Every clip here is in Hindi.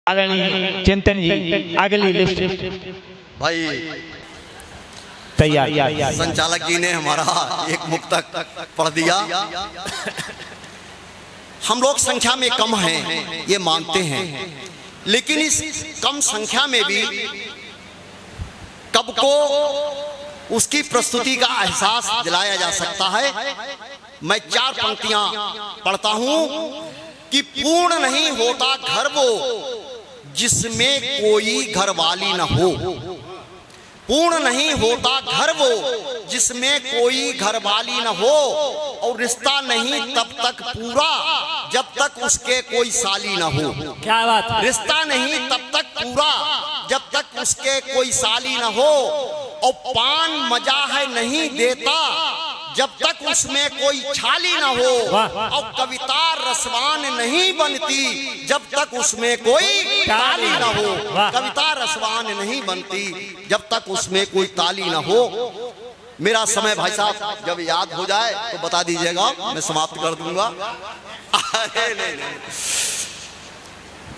आदरणीय चिंतन जी अगली लिस्ट भाई तैयार। संचालक जी ने हमारा एक मुक्तक पढ़ दिया। हम लोग संख्या में कम हैं ये मानते हैं, लेकिन इस कम संख्या में भी कब को उसकी प्रस्तुति का एहसास दिलाया जा सकता है। मैं 4 पंक्तियां पढ़ता हूं कि पूर्ण नहीं होता घर वो जिसमें कोई घरवाली न हो। पूर्ण नहीं होता घर वो जिसमें कोई घरवाली न हो, और रिश्ता नहीं तब तक पूरा जब तक उसके कोई साली न हो। क्या बात है? रिश्ता नहीं तब तक पूरा जब तक उसके कोई साली न हो, और पान मजा है नहीं देता जब तक उसमें कोई छाली न हो, और कविता रसवान नहीं बनती जब तक उसमें कोई ताली न हो। कविता रसवान नहीं बनती जब तक उसमें कोई ताली न हो। मेरा समय भाई साहब जब याद हो जाए तो बता दीजिएगा, मैं समाप्त कर दूंगा। नहीं।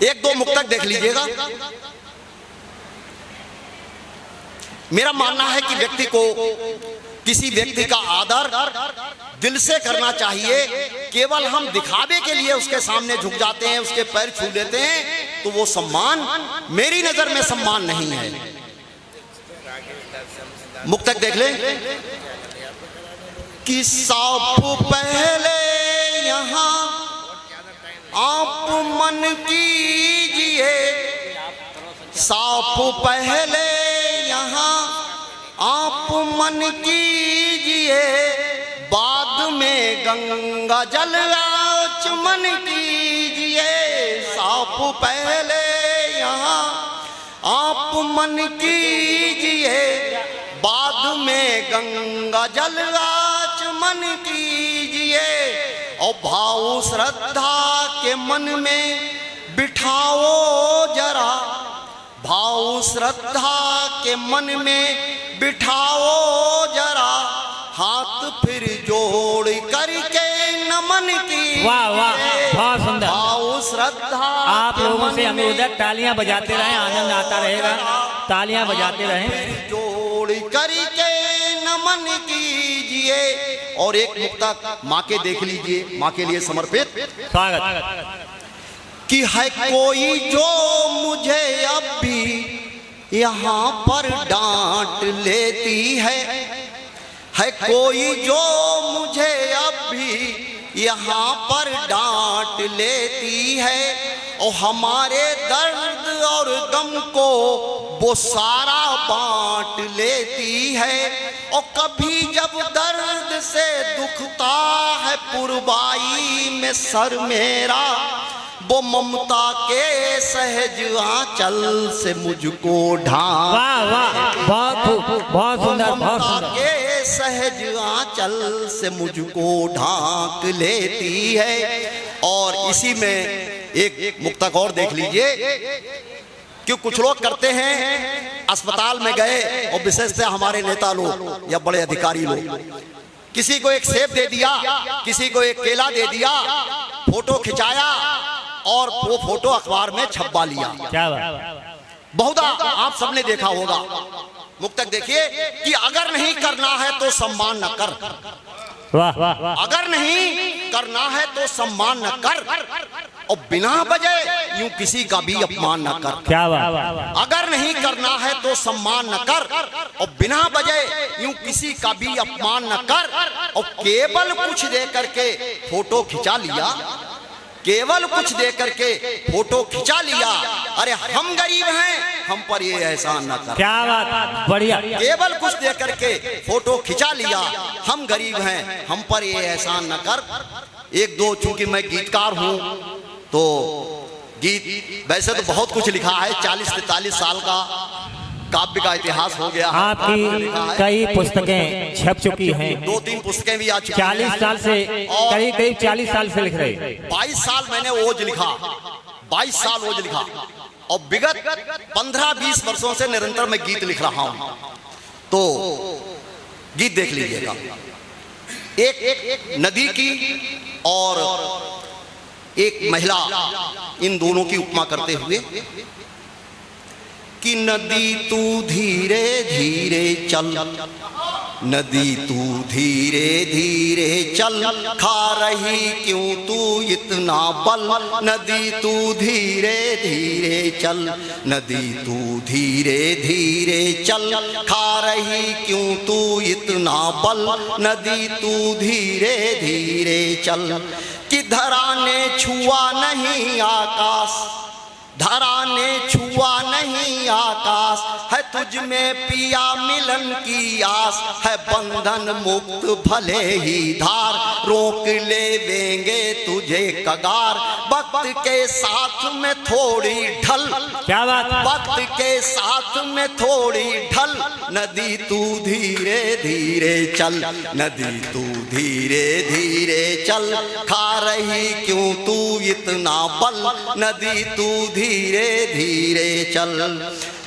1-2 मुक्तक देख लीजिएगा। मेरा मानना है कि व्यक्ति को किसी व्यक्ति का आदर दिल से करना चाहिए। केवल हम दिखावे के लिए उसके सामने झुक जाते हैं, उसके पैर छू लेते हैं, तो वो सम्मान मेरी नजर में सम्मान नहीं है। मुक्तक देख ले कि साफ पहले यहाँ आप मन कीजिए, साफ पहले यहाँ आप मन कीजिए, बाद में गंगा जल आचमन कीजिए। साफ पहले यहाँ आप मन कीजिए, बाद में गंगा जल आचमन कीजिए, और भाव श्रद्धा के मन में बिठाओ जरा, भाव श्रद्धा के मन में बिठाओ जरा, हाथ फिर जोड़ करके नमन की। वाह वाह, बहुत सुंदर। भाव श्रद्धा आप लोगों से हमें उधर तालियां बजाते रहें, आनंद आता रहेगा। तालियां बजाते रहें। जोड़ करके नमन कीजिए। और एक मुक्तक माँ के देख लीजिए, माँ के लिए समर्पित। स्वागत। कि है कोई जो मुझे अब भी यहाँ पर डांट लेती है कोई जो मुझे अब भी यहाँ पर डांट लेती है, और हमारे दर्द और गम को वो सारा बांट लेती है। और कभी जब दर्द से दुखता है पुरवाई में सर मेरा, वो ममता के सहज आंचल से मुझको ढांक। वाह वाह, बहुत सुंदर, बहुत सुंदर। के सहज आंचल से मुझको ढांक लेती है। और इसी में एक मुक्तक और देख लीजिए। क्यों कुछ लोग करते हैं, अस्पताल में गए और विशेषतः हमारे नेता लोग या बड़े अधिकारी लोग, किसी को एक सेब दे दिया, किसी को एक केला दे दिया, फोटो खिंचाया और वो फोटो अखबार में छपवा लिया। क्या बात? बहुधा आप सबने देखा होगा। मुक्तक देखिए कि अगर नहीं करना है तो सम्मान न कर। वाह वाह वाह। अगर नहीं करना है तो सम्मान न कर, और बिना वजह यूं किसी का भी अपमान न कर। क्या बात? अगर नहीं करना है तो सम्मान न कर, और बिना वजह यूं किसी का भी अपमान न कर। और केवल कुछ दे करके फोटो खिंचा लिया, केवल कुछ दे करके फोटो खिंचा लिया। अरे हम गरीब हैं, हम पर ये एहसान न कर। क्या बात, बढ़िया। केवल कुछ दे करके फोटो खिंचा लिया, हम गरीब हैं, हम पर ये एहसान न कर। 1-2 चूंकि मैं गीतकार हूं तो गीत वैसे तो बहुत कुछ लिखा है। 40-43 साल का काव्य का इतिहास हो गया। आपकी कई पुस्तकें छप चुकी हैं। 2-3 पुस्तकें भी आ चुकी हैं। 40 साल से करीब 40 साल से लिख रहे। 22 साल मैंने ओज लिखा, 22 साल ओज लिखा, और विगत 15-20 वर्षों से निरंतर मैं गीत लिख रहा हूं। तो गीत देख लीजिएगा। एक नदी की और एक महिला इन दोनों की उपमा करते हुए कि नदी तू धीरे धीरे चल, नदी तू धीरे धीरे चल, खा रही क्यों तू इतना बल, नदी तू धीरे धीरे चल, नदी तू धीरे धीरे चल, खा रही क्यों तू इतना बल, नदी तू धीरे धीरे चल। कि धरा ने छुआ नहीं आकाश, धरा ने छुआ नहीं आकाश, है तुझ में पिया मिलन की आस, है बंधन मुक्त भले ही धार, रोक लेवेंगे तुझे कगार, वक्त के साथ में थोड़ी ढल, क्या बात, वक्त के साथ में थोड़ी ढल, नदी तू धीरे धीरे चल, नदी तू धीरे धीरे चल, खा रही क्यों तू इतना बल, नदी तू धीरे धीरे चल।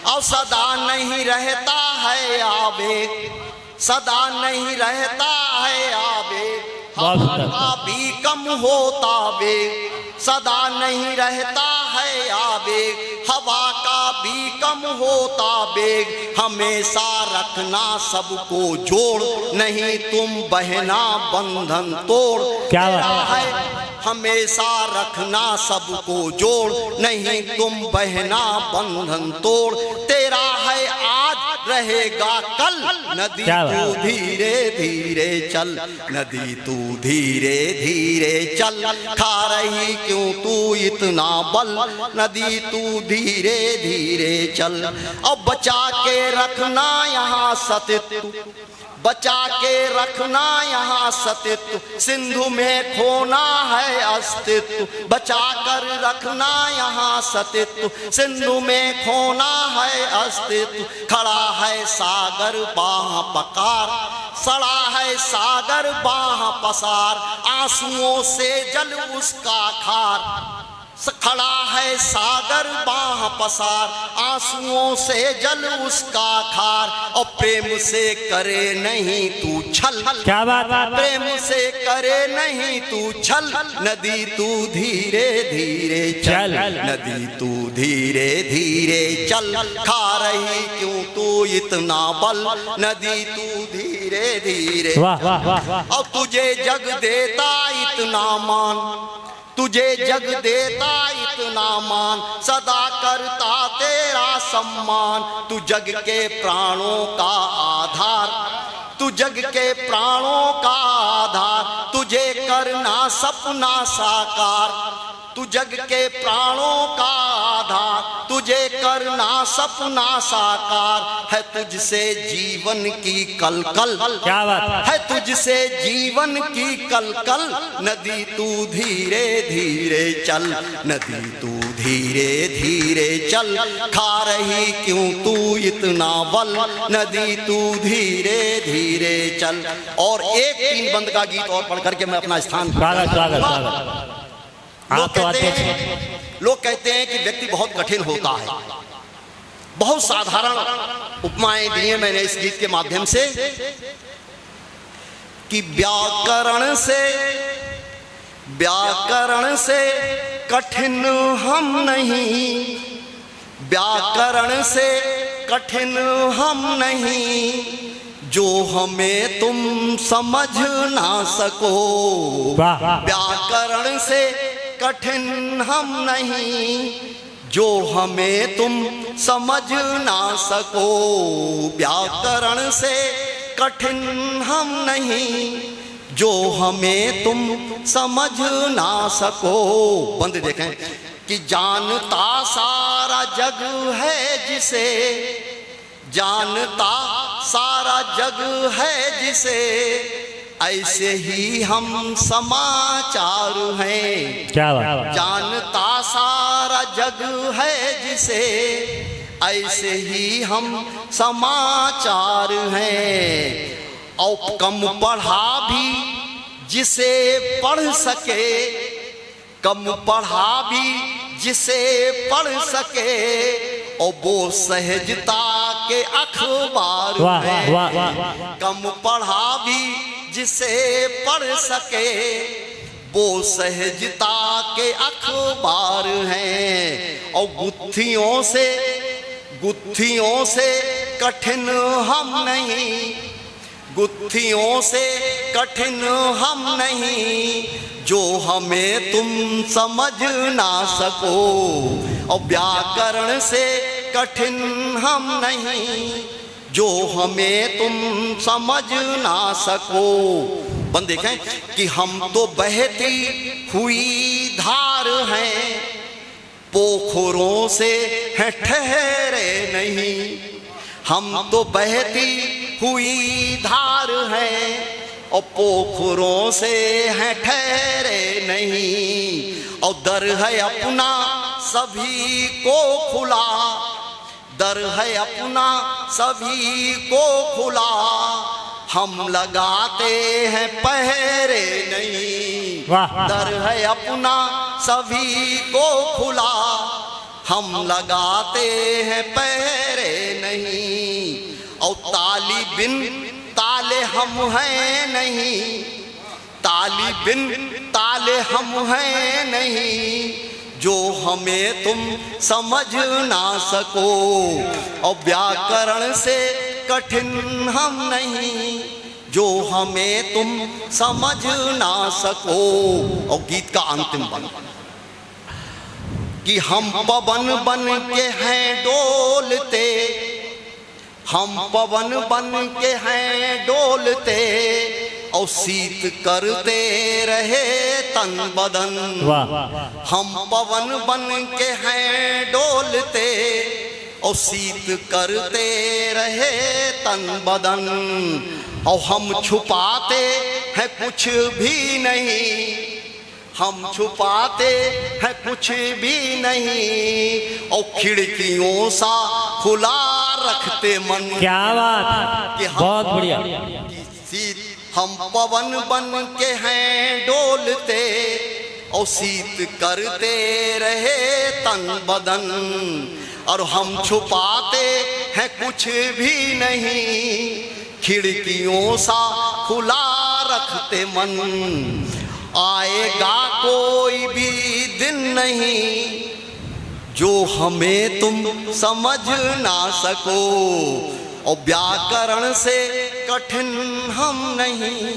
और सदा नहीं रहता है आवेग, सदा नहीं रहता है आवेग, हवा का भी कम होता वेग, सदा नहीं रहता है आवेग, हवा का भी कम होता वेग, हमेशा रखना सबको जोड़, नहीं तुम बहना बंधन तोड़, क्या है हमेशा रखना सबको जोड़, नहीं तुम बहना बंधन तोड़, तेरा है आज रहेगा कल, नदी तू धीरे धीरे चल, नदी तू धीरे धीरे चल, खा रही क्यों तू इतना बल, नदी तू धीरे धीरे चल। अब बचा के रखना यहाँ सतित्व, बचा के रखना यहाँ सतित्व, सिंधु में खोना है अस्तित्व, बचा कर रखना यहाँ सतित्व, सिंधु में खोना है अस्तित्व, खड़ा है सागर बाह पकार, सड़ा है सागर बाह पसार, आंसुओं से जल उसका खार, खड़ा है सागर बाह पसार, आंसुओं से जल उसका खार, और प्रेम से करे नहीं तू छल, क्या बात, प्रेम से करे नहीं तू छल, नदी तू धीरे धीरे चल, नदी तू धीरे धीरे चल, खा रही क्यों तू इतना बल, नदी तू धीरे धीरे। वाह वाह वाह। और तुझे जग देता इतना मान, तुझे जग देता इतना मान, सदा करता तेरा सम्मान, तू जग के प्राणों का आधार, तू जग के प्राणों का आधार, तुझे करना सपना साकार, तू जग के प्राणों का आधार, तुझे करना सपना साकार, है तुझसे जीवन की कलकल, क्या बात है तुझसे जीवन की कलकल, नदी तू धीरे धीरे चल, नदी तू धीरे धीरे चल, खा रही क्यों तू इतना बल, नदी तू धीरे धीरे चल। और एक तीन बंद का गीत और पढ़ करके मैं अपना स्थान, स्वागत स्वागत स्वागत। लोग कहते हैं कि व्यक्ति बहुत कठिन होता है, बहुत साधारण उपमाएं दी हैं मैंने इस गीत के माध्यम से, कि व्याकरण से कठिन हम नहीं, व्याकरण से कठिन हम नहीं, जो हमें तुम समझ ना सको, व्याकरण से कठिन हम नहीं, जो हमें तुम समझ ना सको, व्याकरण से कठिन हम नहीं, जो हमें तुम समझ ना सको। बंद देखें कि जानता सारा जग है जिसे, जानता सारा जग है जिसे, ऐसे ही हम समाचार हैं, क्या बात, जानता सारा जग है जिसे, ऐसे ही हम समाचार हैं। और कम पढ़ा भी जिसे पढ़ सके, कम पढ़ा भी जिसे पढ़ सके, और वो सहजता के अखबार में, कम पढ़ा भी जिसे पढ़ सके, वो सहजता के अखबार हैं, और गुत्थियों से कठिन हम नहीं, गुत्थियों से कठिन हम नहीं, जो हमें तुम समझ ना सको। और व्याकरण से कठिन हम नहीं, जो हमें तुम समझ ना सको। बन देखें कि हम तो बहती हुई धार हैं, पोखरों से हैं ठहरे नहीं। हम तो बहती हुई धार हैं, और पोखरों से हैं ठहरे नहीं। और दर है अपना सभी को खुला, दर है अपना सभी को खुला, हम लगाते हैं पहरे नहीं। दर है अपना सभी को खुला, हम लगाते हैं पहरे नहीं। और ताली बिन ताले हम हैं नहीं, ताली बिन ताले हम हैं नहीं, जो हमें तुम समझ ना सको। और व्याकरण से कठिन हम नहीं, जो हमें तुम समझ ना सको। और गीत का अंतिम बन कि हम पवन बन के हैं डोलते, हम पवन बन के हैं डोलते, और शीत करते रहे तन बदन। हम पवन बन के हैं डोलते, और शीत करते रहे तन बदन। और हम छुपाते हैं कुछ भी नहीं, हम छुपाते हैं कुछ भी नहीं, और खिड़कियों सा खुला रखते मन। क्या बात, बहुत बढ़िया। हम पवन बन के हैं डोलते, और शीत करते रहे तन बदन। और हम छुपाते हैं कुछ भी नहीं, खिड़कियों सा खुला रखते मन। आएगा कोई भी दिन नहीं, जो हमें तुम समझ ना सको। और व्याकरण से कठिन हम नहीं,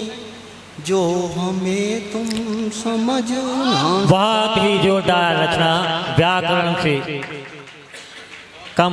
जो हमें तुम समझ ना। बहुत ही जोरदार रचना व्याकरण से